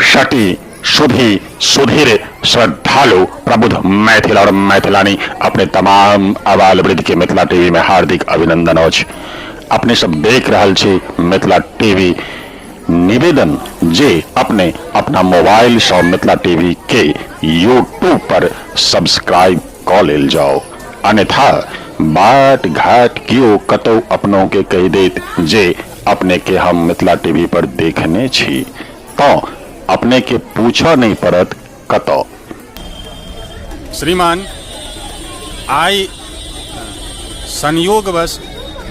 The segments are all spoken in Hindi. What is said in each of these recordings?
शटी सुधी सुधीर श्रद्धालु प्रबुद्ध मैथिल और मैथिलानी अपने तमाम आबाल वृद्ध के मिथिला टीवी में हार्दिक अभिनंदन अछि। अपने सब देख रहल छी मिथिला टीवी। निवेदन जे अपने अपना मोबाइल से मिथिला टीवी के यूट्यूब पर सब्सक्राइब क लेल जाओ, अन्यथा बाट घाट क्यों कतौ अपनों के कह देत जे अपने के हम मिथिला टीवी पर देखने छी, तो अपने के पूछा नहीं पड़त कतो। श्रीमान, आई संयोगवश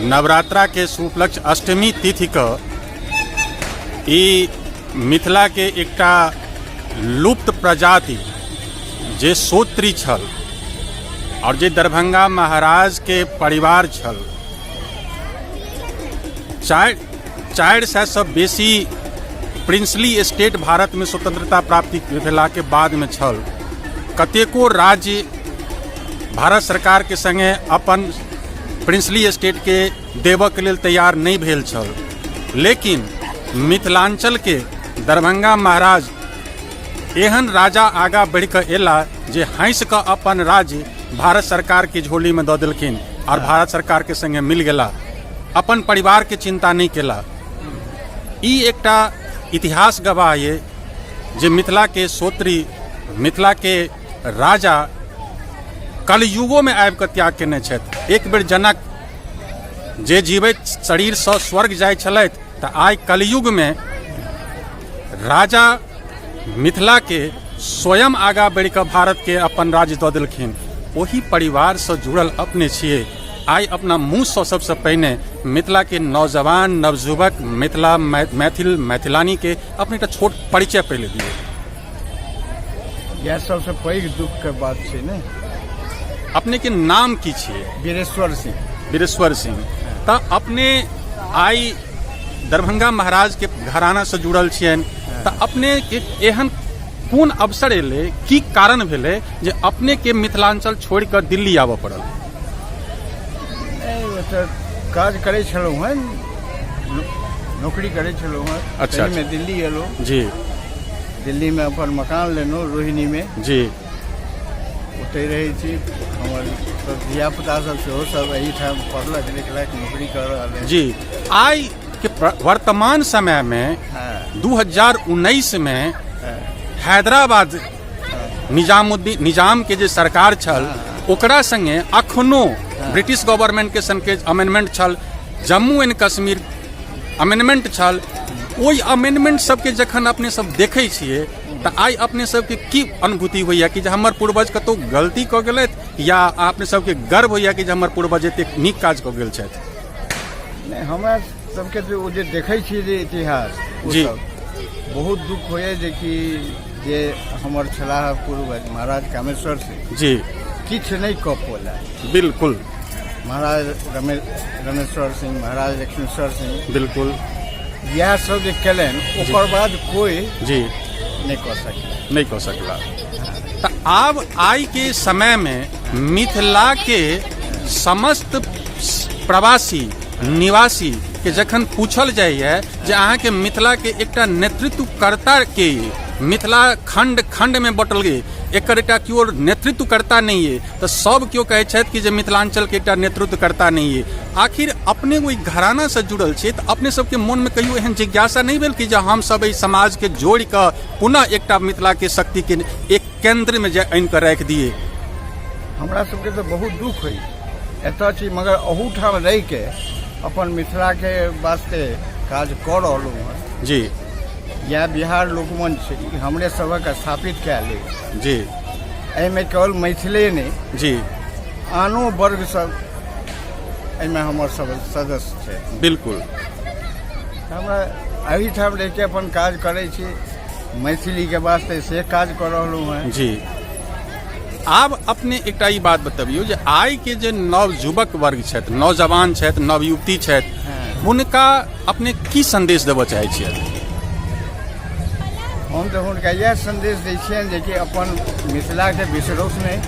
नवरात्रा के सुपलक्ष्य अष्टमी तिथि क ई मिथिला के एकटा लुप्त प्रजाति जे सोत्री छल और जे दरभंगा महाराज के परिवार छल, 400 से बेसी प्रिंसली एस्टेट भारत में स्वतंत्रता प्राप्ति भेला के बाद में छल। कतेको राज्य भारत सरकार के संगे अपन प्रिंसली एस्टेट के देबक लेल तैयार नहीं भेल छल, लेकिन मिथिलांचल के दरभंगा महाराज एहन राजा आगा बढ़ कर एला जे हंस क अपन राज्य भारत सरकार के झोली में दऽ देलखिन और भारत सरकार के संगे मिल गेला, अपन परिवार के चिंता नहीं केला। ई एकटा इतिहास गवाह ये जे मिथिला के सोत्री, मिथिला के राजा कलयुगों में आबि कऽ त्याग केने छथि। एक बेर जनक जे जीवित शरीर से स्वर्ग जाय छलथि, तऽ आइ कलयुग में राजा मिथिला के स्वयं आगा बढ़ि कऽ भारत के अपन राज्य दऽ देलखिन। ओही परिवार से जुड़ल अपने छियै। आई अपना मुँह से सबसे पहले मिथिला के नौजवान नवयुवक मिथिला मैथिल मैथिलानी के अपने एक छोट परिचय पहले दिए। यह सबसे पैघ दुख के बात छै ने। अपने के नाम की छियै? वीरेश्वर सिंह। वीरेश्वर सिंह। तो अपने आई दरभंगा महाराज के घराना से जुड़ल छियन, तो अपने के एहन कोन अवसर एले, की कारण भेले जे अपने के मिथिलांचल छोड़ कर दिल्ली आबऽ पड़ल? काज करे छलहुँ हैं, नौकरी करे छलहुँ हैं। अच्छा, में दिल्ली एलो जी। दिल्ली में अपन मकान लेनो रोहिणी में जी। ओते रहे छी। हमर धिया पुता सब सेहो सब एही ठाम पढ़लक लिखलक नौकरी कर रहल है। जी। आई के वर्तमान समय में 2019 में हैदराबाद निजाम के जे सरकार छल, ओकरा संगे अखनो ब्रिटिश गवर्नमेंट के संग के अमेंडमेंट छल, जम्मू एंड कश्मीर अमेंडमेंट छल। ओई अमेंडमेंट सबके जखन अपने सब देखे छिए, तो आई अपने सबके की अनुभूति होइया कि हमर पूर्वज कतौ गलती कऽ गेलथि, या अपने सबके गर्व होइया कि हमर पूर्वज एतेक नीक काज कऽ गेल छथि? नहीं, हमरा सबके जे देखै छियै जे इतिहास, जी, बहुत दुख होइया जे कि जे हमर छलाह पूर्वज महाराज कामेश्वर सिंह जी किछ नहीं कऽ पौला। बिल्कुल। महाराज रमेश्वर सिंह, महाराज लक्ष्मेश्वर सिंह, बिल्कुल यह सब जे केलन, ओकर बाद कोई जी नहीं कऽ सकला। तो आब आई के समय में मिथिला के समस्त प्रवासी निवासी के जखन पूछल जाइए जे अहाँ के मिथिला के एकटा नेतृत्वकर्ता के, मिथिला खंड खंड में बटल गए, एकर एकटा क्यों नेतृत्वकर्ता नहीं है, तो सब क्यों कहे छथि कि जे मिथिलांचल के एकटा नेतृत्वकर्ता नहीं है। आखिर अपने वही घराना से जुड़ल छे, तो अपने सबके मन में कहियो एहन जिज्ञासा नहीं भेल कि जे हम सब एहि समाज के जोड़ कर पुनः एकटा मिथिला के शक्ति के एक केंद्र में आनि कर राखि दिए? हमरा सबके तो बहुत दुख है एतऽ छी, मगर अहू ठाम रह के अपन मिथिला के वास्ते काज कर रहलू हैं। जी। यह बिहार लोकमंच छै, हमरे सबक स्थापित कैले। जी। एहिमे केवल मैथिले नहीं, जी, आनो वर्ग सब एहिमे हमर सब सदस्य छै। बिल्कुल। हमरा एही ठाम रह के अपन काज करे छी, मैथिली के वास्ते से काज कर रहलू हैं। जी। आब अपने एकटा ई बात बतबियौ जे आइ के जे नवयुवक वर्ग छथि, नौजवान छथि, नवयुवती छथि, हुनका अपने की संदेश देबऽ चाहै छियै? हम तो हुनका यह संदेश दै छियनि जे कि अपन मिथिला के बिसरौस नहीं,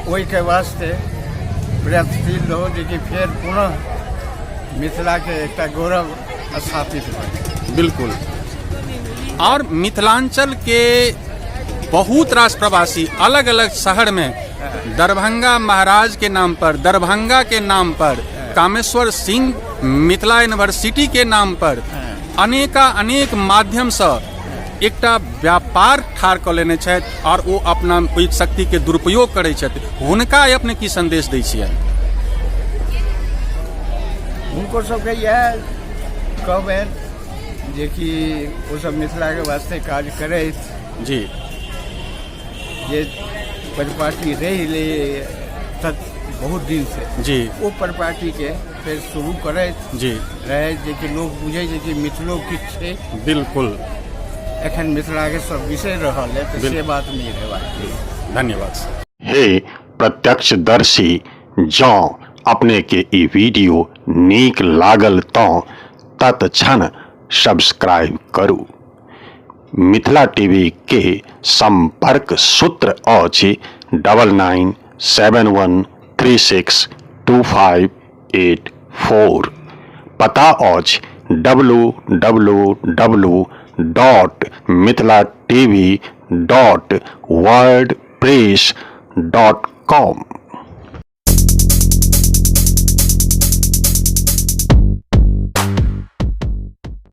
ओहि के वास्ते प्रयत्नशील रहो जे कि फिर पुनः मिथिला के एक गौरव स्थापित हो। बिल्कुल। और मिथिलांचल के बहुत रास प्रवासी अलग अलग शहर में दरभंगा महाराज के नाम पर, दरभंगा के नाम पर, कामेश्वर सिंह मिथिला यूनिवर्सिटी के नाम पर अनेक माध्यम से एकटा व्यापार ठाढ़ कऽ लेने छथि और वो अपना ओहि शक्ति के दुरुपयोग करै छथि। हुनका अपने की संदेश दै छियै? हुनको सबके इएह कहबनि जे कि ओ सब मिथिला के वास्ते काज करथि, जी जे परिपाटी रही तक बहुत दिन से जी वो परिपाटी के फिर शुरू करथि जी रहे जे कि लोग बुझे जे कि मिथिलो किछु छै, बिल्कुल एखन मिथिला के सब विषय रहल है, तो से बात नहीं रहबाक चाही। धन्यवाद। हे प्रत्यक्षदर्शी, जँ अपने के ई वीडियो नीक लागल तऽ तत्क्षण सब्सक्राइब करू। मिथिला टीवी के संपर्क सूत्र अछि 9971362584। पता अछि www.mithilatv.wordpress.com।